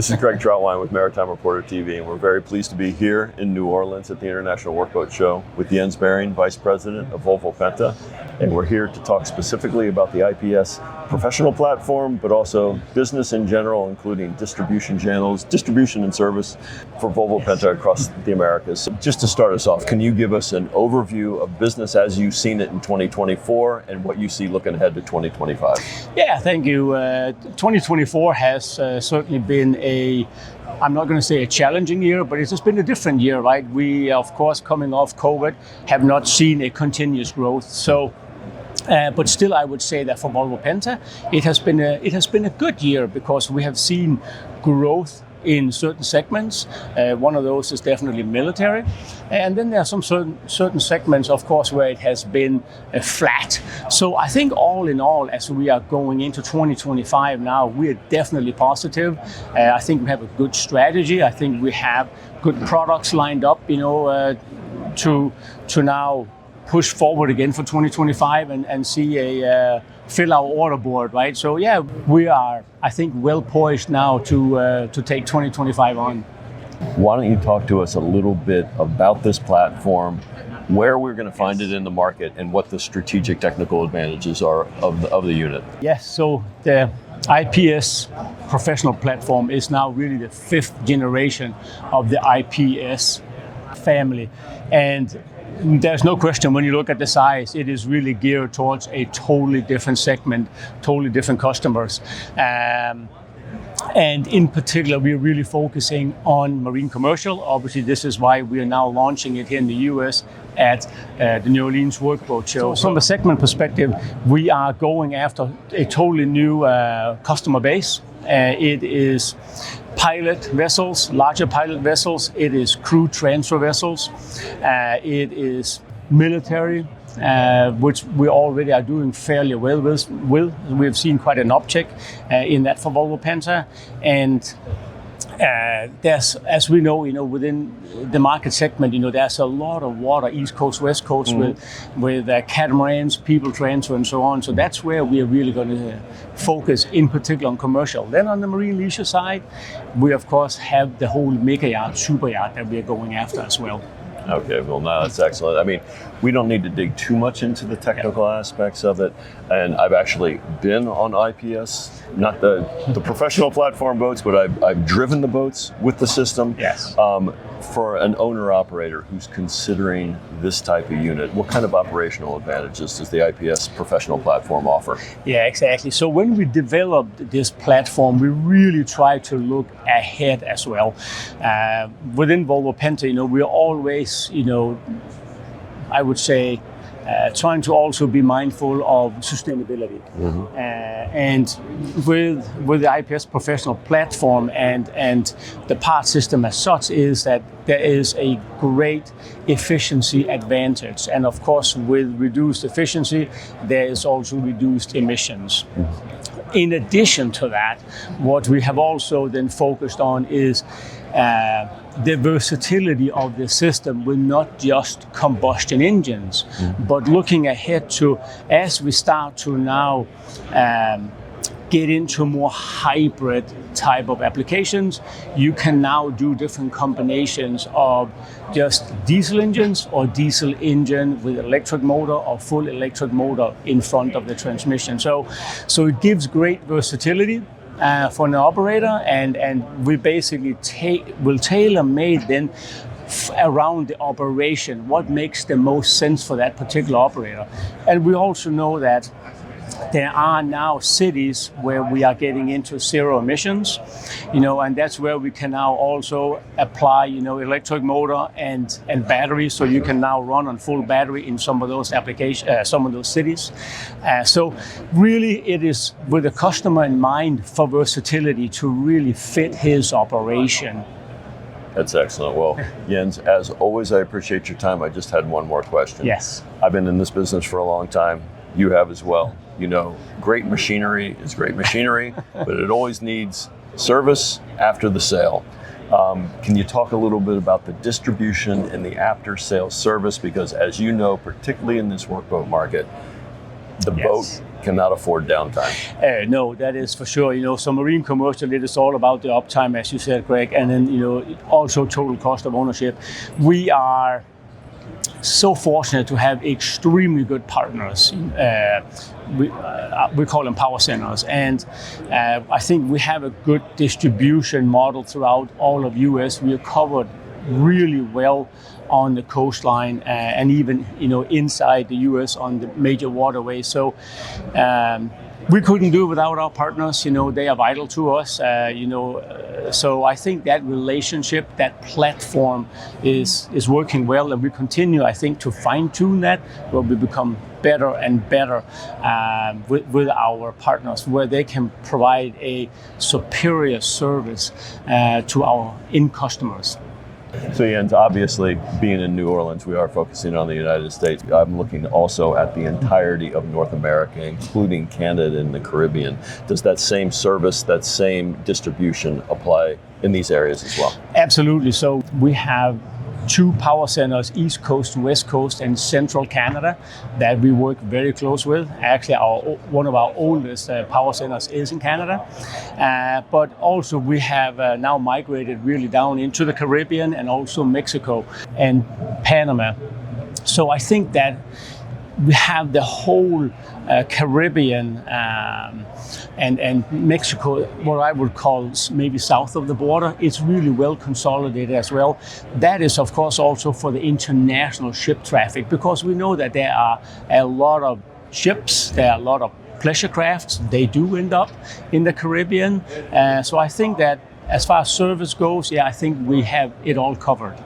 This is Greg Troutwine with Maritime Reporter TV, and we're very pleased to be here in New Orleans at the International Workboat Show with Jens Bering, Vice President of Volvo Penta. And we're here to talk specifically about the IPS Professional Platform, but also business in general, including distribution channels, distribution and service for Volvo Penta across the Americas. So just to start us off, can you give us an overview of business as you've seen it in 2024 and what you see looking ahead to 2025? Yeah, thank you. 2024 has certainly been I'm not going to say a challenging year, but it's just been a different year, right? We, of course, coming off COVID, have not seen a continuous growth. So, but still, I would say that for Volvo Penta, it has been a good year because we have seen growth in certain segments. One of those is definitely military. And then there are some certain segments, of course, where it has been flat. So I think all in all, as we are going into 2025 now, we are definitely positive. I think we have a good strategy. I think we have good products lined up, to now push forward again for 2025 and see fill our order board, right? So yeah, we are, I think, well poised now to take 2025 on. Why don't you talk to us a little bit about this platform, where we're going to find it in the market, and what the strategic technical advantages are of the unit? Yes, so the IPS Professional Platform is now really the 5th generation of the IPS family. And there's no question, when you look at the size, it is really geared towards a totally different segment, totally different customers. And in particular, we're really focusing on marine commercial. Obviously, this is why we are now launching it here in the US at the New Orleans Workboat Show. So from a segment perspective, we are going after a totally new customer base. It is pilot vessels, larger pilot vessels. It is crew transfer vessels. It is military, which we already are doing fairly well with. We've seen quite an uptick in that for Volvo Penta. And there's, as we know, within the market segment, there's a lot of water, East Coast, West Coast, with catamarans, people transfer, and so on. So that's where we are really going to focus, in particular on commercial. Then on the marine leisure side, we of course have the whole mega yacht, super yacht that we are going after as well. Okay, well, no, that's excellent. I mean, we don't need to dig too much into the technical aspects of it. And I've actually been on IPS, not the professional platform boats, but I've driven the boats with the system. Yes. For an owner-operator who's considering this type of unit, what kind of operational advantages does the IPS Professional Platform offer? Yeah, exactly. So when we developed this platform, we really try to look ahead as well. Within Volvo Penta, we're always, I would say, trying to also be mindful of sustainability. And with the IPS Professional Platform and the part system as such, is that there is a great efficiency advantage. And of course, with reduced efficiency, there is also reduced emissions. In addition to that, what we have also then focused on is the versatility of the system with not just combustion engines, but looking ahead to, as we start to now get into more hybrid type of applications, you can now do different combinations of just diesel engines or diesel engine with electric motor or full electric motor in front of the transmission. So it gives great versatility for an operator, and we basically will tailor-made then around the operation, what makes the most sense for that particular operator. And we also know that there are now cities where we are getting into zero emissions, and that's where we can now also apply, electric motor and battery. So you can now run on full battery in some of those applications, some of those cities. So really, it is with the customer in mind for versatility to really fit his operation. That's excellent. Well, Jens, as always, I appreciate your time. I just had one more question. Yes. I've been in this business for a long time. You have as well. Great machinery is great machinery, but it always needs service after the sale. Can you talk a little bit about the distribution and the after-sales service? Because as you know, particularly in this workboat market, The Yes. boat cannot afford downtime. No, that is for sure. So marine commercial, it is all about the uptime, as you said, Greg, and then also total cost of ownership. We are so fortunate to have extremely good partners. We call them power centers, and I think we have a good distribution model throughout all of US. We are covered really well on the coastline and even inside the US on the major waterways. So we couldn't do it without our partners. They are vital to us. So I think that relationship, that platform is working well, and we continue, I think, to fine tune that, where we become better and better with our partners, where they can provide a superior service to our end customers. So Jens, obviously being in New Orleans, we are focusing on the United States. I'm looking also at the entirety of North America, including Canada and the Caribbean. Does that same service, that same distribution apply in these areas as well? Absolutely. So we have 2 power centers, East Coast, West Coast, and Central Canada, that we work very close with. Actually, one of our oldest power centers is in Canada. But also we have now migrated really down into the Caribbean and also Mexico and Panama. So I think that we have the whole Caribbean and Mexico, what I would call maybe south of the border. It's really well consolidated as well. That is, of course, also for the international ship traffic, because we know that there are a lot of ships, there are a lot of pleasure crafts. They do end up in the Caribbean. So I think that as far as service goes, I think we have it all covered.